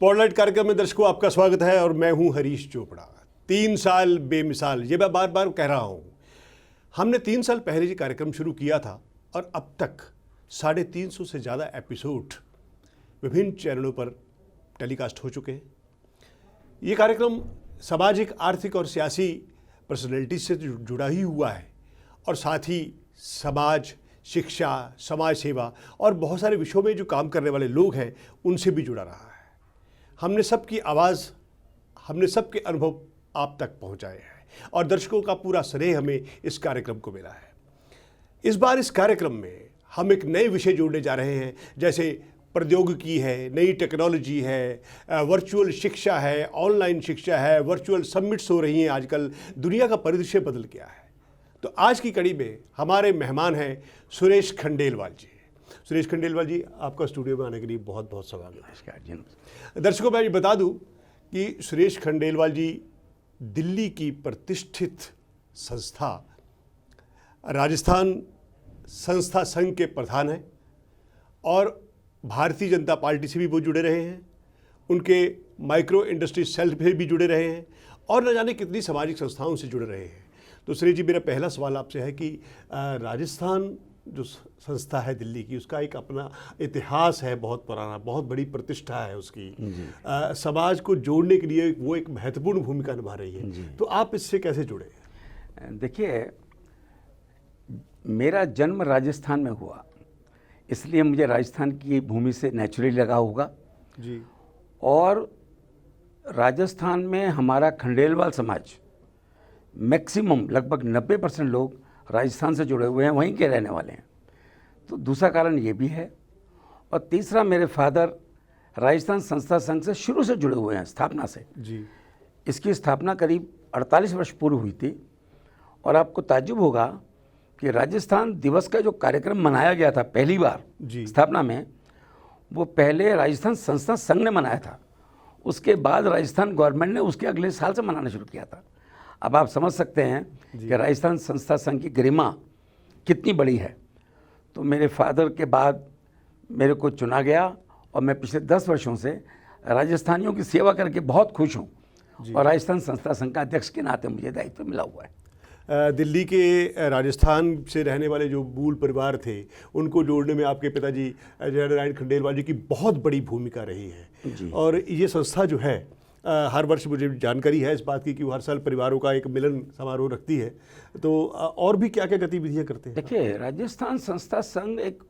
Spotlight कार्यक्रम में दर्शकों आपका स्वागत है और मैं हूं हरीश चोपड़ा। 3 साल बेमिसाल, ये मैं बार बार कह रहा हूं। हमने 3 साल पहले ये कार्यक्रम शुरू किया था और अब तक 350 से ज़्यादा एपिसोड विभिन्न चैनलों पर टेलीकास्ट हो चुके हैं। ये कार्यक्रम सामाजिक, आर्थिक और सियासी पर्सनैलिटी से जुड़ा ही हुआ है और साथ ही समाज, शिक्षा, समाज सेवा और बहुत सारे विषयों में जो काम करने वाले लोग हैं उनसे भी जुड़ा रहा है। हमने सबकी आवाज़, हमने सबके अनुभव आप तक पहुंचाए हैं और दर्शकों का पूरा स्नेह हमें इस कार्यक्रम को मिला है। इस बार इस कार्यक्रम में हम एक नए विषय जोड़ने जा रहे हैं, जैसे प्रौद्योगिकी है, नई टेक्नोलॉजी है, वर्चुअल शिक्षा है, ऑनलाइन शिक्षा है, वर्चुअल समिट्स हो रही हैं। आजकल दुनिया का परिदृश्य बदल गया है। तो आज की कड़ी में हमारे मेहमान हैं सुरेश खंडेलवाल जी। सुरेश खंडेलवाल जी, आपका स्टूडियो में आने के लिए बहुत बहुत स्वागत है। नमस्कार जी। दर्शकों मैं ये बता दूं कि सुरेश खंडेलवाल जी दिल्ली की प्रतिष्ठित संस्था राजस्थान संस्था संघ के प्रधान हैं और भारतीय जनता पार्टी से भी वो जुड़े रहे हैं। उनके माइक्रो इंडस्ट्री सेल से भी जुड़े रहे हैं और न जाने कितनी सामाजिक संस्थाओं से जुड़े रहे हैं। तो सुरेश जी, मेरा पहला सवाल आपसे है कि राजस्थान जो संस्था है दिल्ली की, उसका एक अपना इतिहास है, बहुत पुराना, बहुत बड़ी प्रतिष्ठा है उसकी। समाज को जोड़ने के लिए वो एक महत्वपूर्ण भूमिका निभा रही है। तो आप इससे कैसे जुड़े? देखिए, मेरा जन्म राजस्थान में हुआ, इसलिए मुझे राजस्थान की भूमि से नेचुरली लगा होगा जी। और राजस्थान में हमारा खंडेलवाल समाज मैक्सिमम लगभग 90% लोग राजस्थान से जुड़े हुए हैं, वहीं के रहने वाले हैं। तो दूसरा कारण ये भी है। और तीसरा, मेरे फादर राजस्थान संस्था संघ से शुरू से जुड़े हुए हैं, स्थापना से जी। इसकी स्थापना करीब 48 वर्ष पूर्व हुई थी। और आपको ताज्जुब होगा कि राजस्थान दिवस का जो कार्यक्रम मनाया गया था पहली बार स्थापना में, वो पहले राजस्थान संस्था संघ ने मनाया था। उसके बाद राजस्थान गवर्नमेंट ने उसके अगले साल से मनाना शुरू किया था। अब आप समझ सकते हैं कि राजस्थान संस्था संघ की गरिमा कितनी बड़ी है। तो मेरे फादर के बाद मेरे को चुना गया और मैं पिछले 10 वर्षों से राजस्थानियों की सेवा करके बहुत खुश हूँ और राजस्थान संस्था संघ का अध्यक्ष के नाते मुझे दायित्व मिला हुआ है। दिल्ली के राजस्थान से रहने वाले जो मूल परिवार थे, उनको जोड़ने में आपके पिताजी जय नारायण खंडेलवाल जी की बहुत बड़ी भूमिका रही है। और ये संस्था जो है, हर वर्ष मुझे जानकारी है इस बात की कि वो हर साल परिवारों का एक मिलन समारोह रखती है। तो और भी क्या क्या गतिविधियां करते हैं? देखिए, राजस्थान संस्था संघ एक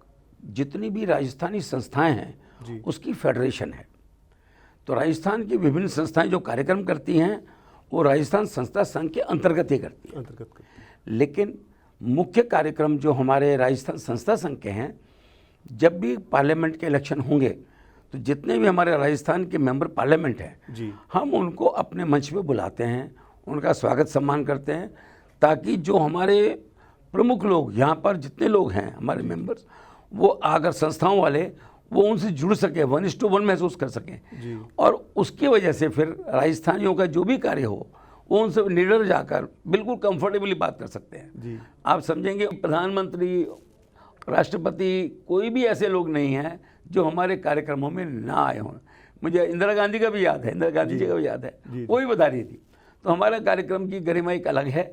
जितनी भी राजस्थानी संस्थाएं हैं उसकी फेडरेशन है। तो राजस्थान की विभिन्न संस्थाएं जो कार्यक्रम करती हैं वो राजस्थान संस्था संघ के अंतर्गत ही करती हैं। लेकिन मुख्य कार्यक्रम जो हमारे राजस्थान संस्था संघ के हैं, जब भी पार्लियामेंट के इलेक्शन होंगे तो जितने भी हमारे राजस्थान के मेंबर पार्लियामेंट हैं, हम उनको अपने मंच पे बुलाते हैं, उनका स्वागत सम्मान करते हैं, ताकि जो हमारे प्रमुख लोग यहाँ पर जितने लोग हैं हमारे मेंबर्स, वो आकर संस्थाओं वाले वो उनसे जुड़ सके, 1:1 महसूस कर सकें। और उसकी वजह से फिर राजस्थानियों का जो भी कार्य हो वो उनसे निडर जाकर बिल्कुल कंफर्टेबली बात कर सकते हैं। आप समझेंगे प्रधानमंत्री, राष्ट्रपति, कोई भी ऐसे लोग नहीं हैं जो हमारे कार्यक्रमों में ना आए हों। मुझे इंदिरा गांधी का भी याद है, इंदिरा गांधी जी का भी याद है, वो भी बता रही थी। तो हमारे कार्यक्रम की गरिमा एक अलग है।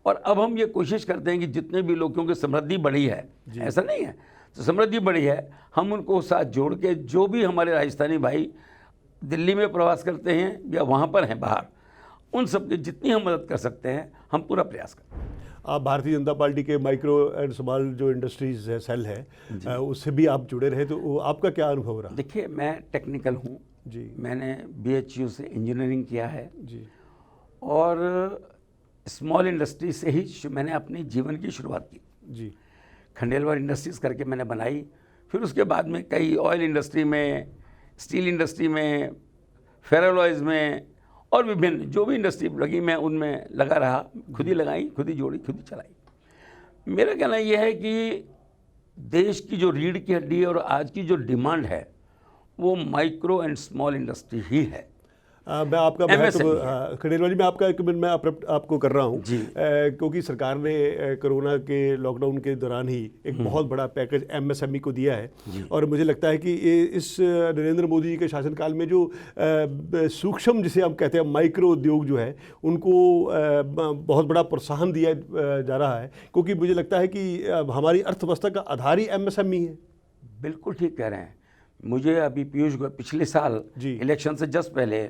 और अब हम ये कोशिश करते हैं कि जितने भी लोग, क्योंकि समृद्धि बढ़ी है, ऐसा नहीं है, तो समृद्धि बढ़ी है, हम उनको साथ जोड़ के जो भी हमारे राजस्थानी भाई दिल्ली में प्रवास करते हैं या वहाँ पर हैं बाहर, उन सब की जितनी हम मदद कर सकते हैं हम पूरा प्रयास करते हैं। आप भारतीय जनता पार्टी के माइक्रो एंड स्मॉल जो इंडस्ट्रीज है सेल है, उससे भी आप जुड़े रहे, तो आपका क्या अनुभव रहा? देखिए, मैं टेक्निकल हूँ जी। मैंने BHU से इंजीनियरिंग किया है जी। और स्मॉल इंडस्ट्री से ही मैंने अपनी जीवन की शुरुआत की जी। खंडेलवाल इंडस्ट्रीज़ करके मैंने बनाई। फिर उसके बाद में कई ऑयल इंडस्ट्री में, स्टील इंडस्ट्री में, फेरोलॉयज़ में और विभिन्न जो भी इंडस्ट्री लगी मैं उनमें लगा रहा। खुद ही लगाई, खुद ही जोड़ी, खुद ही चलाई। मेरा कहना यह है कि देश की जो रीढ़ की हड्डी है और आज की जो डिमांड है वो माइक्रो एंड स्मॉल इंडस्ट्री ही है। मैं आपका MSME महत्व खंडेलवाल जी, मैं आपका एक मिनट मैं आपको कर रहा हूँ जी। क्योंकि सरकार ने कोरोना के लॉकडाउन के दौरान ही एक बहुत बड़ा पैकेज MSME को दिया है और मुझे लगता है कि ये इस नरेंद्र मोदी जी के शासनकाल में जो सूक्ष्म जिसे हम कहते हैं माइक्रो उद्योग जो है उनको बहुत बड़ा प्रोत्साहन दिया जा रहा है, क्योंकि मुझे लगता है कि हमारी अर्थव्यवस्था का आधार ही MSME है। बिल्कुल ठीक कह रहे हैं। मुझे अभी पीयूष गोयल पिछले साल जी। इलेक्शन से जस्ट पहले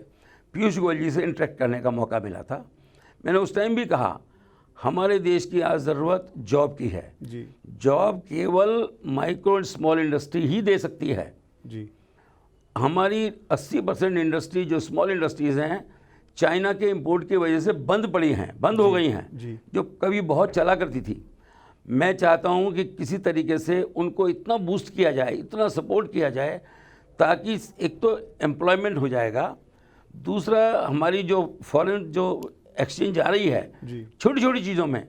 पीयूष गोयल जी से इंटरेक्ट करने का मौका मिला था। मैंने उस टाइम भी कहा हमारे देश की आज ज़रूरत जॉब की है जी जॉब केवल माइक्रो एंड स्मॉल इंडस्ट्री ही दे सकती है। जी हमारी 80% इंडस्ट्री जो स्मॉल इंडस्ट्रीज़ हैं चाइना के इंपोर्ट की वजह से बंद पड़ी हैं, बंद हो गई हैं, जी। जो कभी बहुत चला करती थी। मैं चाहता हूं कि किसी तरीके से उनको इतना बूस्ट किया जाए, इतना सपोर्ट किया जाए ताकि एक तो एम्प्लॉयमेंट हो जाएगा, दूसरा हमारी जो फॉरेन जो एक्सचेंज आ रही है जी। छोटी छोटी चीज़ों में,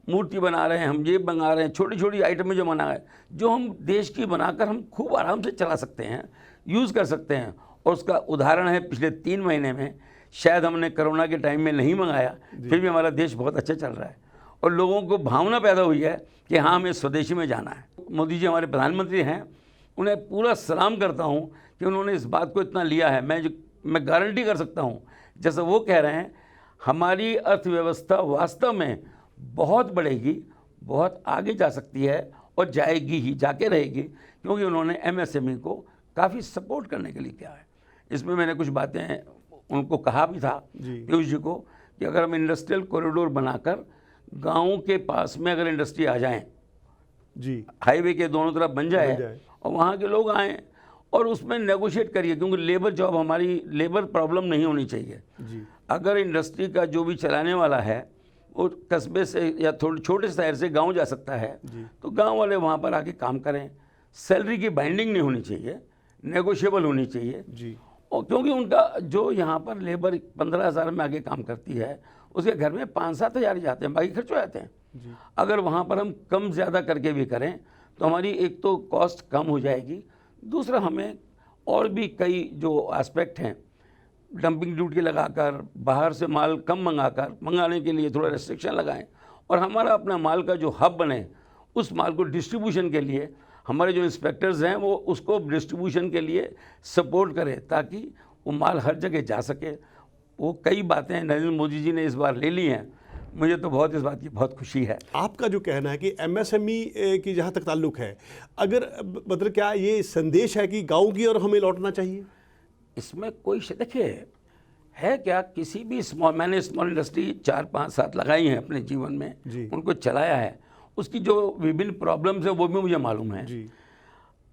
मूर्ति बना रहे हैं हम, ये बना रहे हैं, छोटी छोटी आइटमें जो बना है जो हम देश की बनाकर हम खूब आराम से चला सकते हैं, यूज़ कर सकते हैं। और उसका उदाहरण है पिछले 3 महीने में, शायद हमने कोरोना के टाइम में नहीं मंगाया, फिर भी हमारा देश बहुत अच्छा चल रहा है और लोगों को भावना पैदा हुई है कि हाँ हमें स्वदेशी में जाना है। मोदी जी हमारे प्रधानमंत्री हैं, उन्हें पूरा सलाम करता हूँ कि उन्होंने इस बात को इतना लिया है। मैं गारंटी कर सकता हूँ जैसा वो कह रहे हैं हमारी अर्थव्यवस्था वास्तव में बहुत बढ़ेगी, बहुत आगे जा सकती है और जाएगी ही, जाके रहेगी, क्योंकि उन्होंने MSME को काफ़ी सपोर्ट करने के लिए किया है। इसमें मैंने कुछ बातें उनको कहा भी था पीयूष जी को कि अगर हम इंडस्ट्रियल कॉरिडोर बनाकर गाँव के पास में अगर इंडस्ट्री आ जाएं जी, हाईवे के दोनों तरफ बन जाए और वहाँ के लोग आएँ और उसमें नेगोशिएट करिए, क्योंकि लेबर जॉब हमारी लेबर प्रॉब्लम नहीं होनी चाहिए जी। अगर इंडस्ट्री का जो भी चलाने वाला है वो कस्बे से या थोड़े छोटे शहर से गांव जा सकता है तो गांव वाले वहाँ पर आके काम करें। सैलरी की बाइंडिंग नहीं होनी चाहिए, नेगोशिएबल होनी चाहिए जी। और क्योंकि उनका जो यहाँ पर लेबर 15,000 में आगे काम करती है उसके घर में 5-7 हज़ार जाते हैं, बाकी खर्च हो जाते हैं। अगर वहाँ पर हम कम ज़्यादा करके भी करें तो हमारी एक तो कॉस्ट कम हो जाएगी, दूसरा हमें और भी कई जो एस्पेक्ट हैं, डंपिंग ड्यूटी लगाकर बाहर से माल कम मंगाने के लिए थोड़ा रेस्ट्रिक्शन लगाएं और हमारा अपना माल का जो हब बने, उस माल को डिस्ट्रीब्यूशन के लिए हमारे जो इंस्पेक्टर्स हैं वो उसको डिस्ट्रीब्यूशन के लिए सपोर्ट करें ताकि वो माल हर जगह जा सके। वो कई बातें नरेंद्र मोदी जी ने इस बार ले ली हैं, मुझे तो बहुत इस बात की बहुत खुशी है। आपका जो कहना है कि MSME की जहाँ तक ताल्लुक है, अगर मतलब क्या ये संदेश है कि गाँव की ओर हमें लौटना चाहिए? इसमें कोई देखिए है क्या, किसी भी मैंने स्मॉल इंडस्ट्री 4-5-7 लगाई हैं अपने जीवन में, उनको चलाया है, उसकी जो विभिन्न प्रॉब्लम्स है वो भी मुझे मालूम है जी।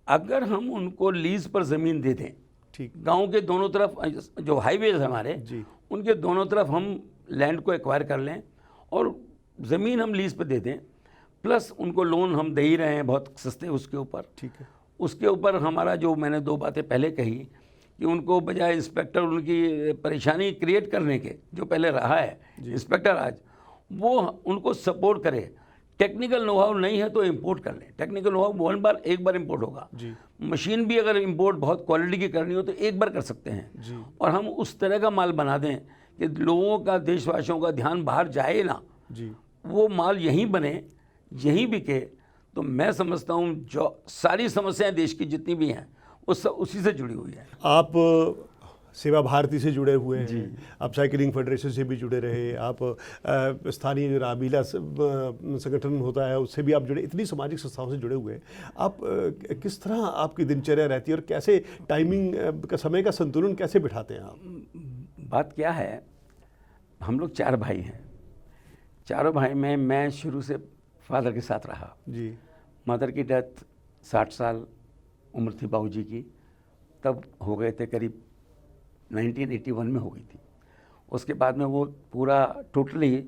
अगर हम उनको लीज पर ज़मीन दे दें, ठीक, गांव के दोनों तरफ जो हाईवेज हमारे उनके दोनों तरफ हम लैंड को एक्वायर कर लें और ज़मीन हम लीज पर दे दें, प्लस उनको लोन हम दे ही रहे हैं बहुत सस्ते उसके ऊपर, ठीक है। उसके ऊपर हमारा जो मैंने 2 बातें पहले कही कि उनको बजाय इंस्पेक्टर उनकी परेशानी क्रिएट करने के जो पहले रहा है इंस्पेक्टर आज, वो उनको सपोर्ट करे। टेक्निकल नोहाउ नहीं है तो इंपोर्ट कर लें, टेक्निकल नोहाउ एक बार इंपोर्ट होगा, मशीन भी अगर इंपोर्ट बहुत क्वालिटी की करनी हो तो एक बार कर सकते हैं और हम उस तरह का माल बना दें कि लोगों का, देशवासियों का ध्यान बाहर जाए ना, वो माल यहीं बने, यहीं बिके, तो मैं समझता हूँ जो सारी समस्याएं देश की जितनी भी हैं वो सब उसी से जुड़ी हुई है। आप सेवा भारती से जुड़े हुए हैं, आप साइकिलिंग फेडरेशन से भी जुड़े रहे, आप स्थानीय जो रामीला संगठन होता है उससे भी आप जुड़े, इतनी सामाजिक संस्थाओं से जुड़े हुए हैं। आप किस तरह आपकी दिनचर्या रहती है और कैसे टाइमिंग का, समय का संतुलन कैसे बिठाते हैं आप? बात क्या है, हम लोग 4 भाई हैं, चारों भाई में मैं शुरू से फादर के साथ रहा जी। मदर की डेथ 60 साल उम्र थी बाबूजी की, तब हो गए थे, करीब 1981 में हो गई थी। उसके बाद में वो पूरा टोटली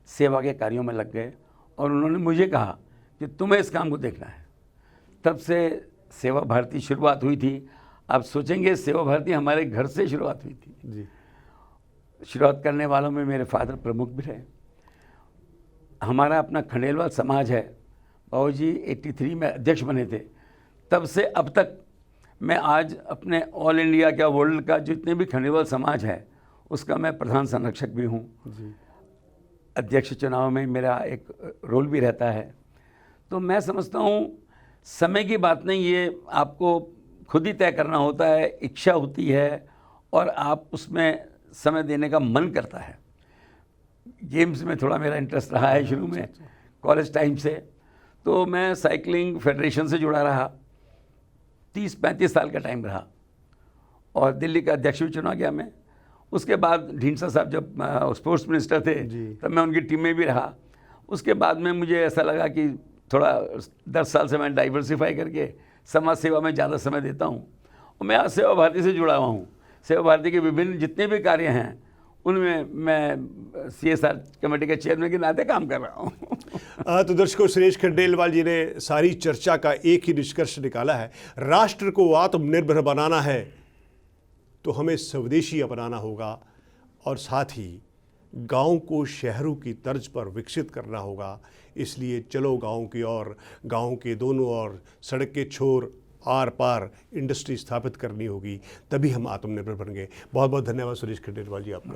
सेवा के कार्यों में लग गए और उन्होंने मुझे कहा कि तुम्हें इस काम को देखना है। तब से सेवा भारती शुरुआत हुई थी। आप सोचेंगे सेवा भारती हमारे घर से शुरुआत हुई थी जी। शुरुआत करने वालों में मेरे फादर प्रमुख भी रहे। हमारा अपना खंडेलवाल समाज है, बाबूजी 83 में अध्यक्ष बने थे, तब से अब तक मैं आज अपने ऑल इंडिया का, वर्ल्ड का जितने भी खंडेलवाल समाज है उसका मैं प्रधान संरक्षक भी हूँ। जी। अध्यक्ष चुनाव में मेरा एक रोल भी रहता है। तो मैं समझता हूँ समय की बात नहीं, ये आपको खुद ही तय करना होता है, इच्छा होती है और आप उसमें समय देने का मन करता है। गेम्स में थोड़ा मेरा इंटरेस्ट रहा है शुरू में, कॉलेज टाइम से। तो मैं साइकिलिंग फेडरेशन से जुड़ा रहा, 30-35 साल का टाइम रहा और दिल्ली का अध्यक्ष भी चुना गया मैं। उसके बाद ढींडसा साहब जब स्पोर्ट्स मिनिस्टर थे तब मैं उनकी टीम में भी रहा। उसके बाद में मुझे ऐसा लगा कि थोड़ा 10 साल से मैं डाइवर्सिफाई करके समाज सेवा में ज़्यादा समय देता हूँ और मैं आज सेवा भारती से जुड़ा हुआ हूँ। सेवा भारती के विभिन्न जितने भी कार्य हैं उनमें मैं CSR कमेटी के चेयरमैन के नाते काम कर रहा हूँ। तो दर्शकों, सुरेश खंडेलवाल जी ने सारी चर्चा का एक ही निष्कर्ष निकाला है, राष्ट्र को आत्मनिर्भर बनाना है तो हमें स्वदेशी अपनाना होगा और साथ ही गांव को शहरों की तर्ज पर विकसित करना होगा। इसलिए चलो गांव की ओर, गांव के दोनों ओर सड़क के छोर आर पार इंडस्ट्री स्थापित करनी होगी, तभी हम आत्मनिर्भर बनेंगे। बहुत बहुत धन्यवाद सुरेश खंडेलवाल जी आपका।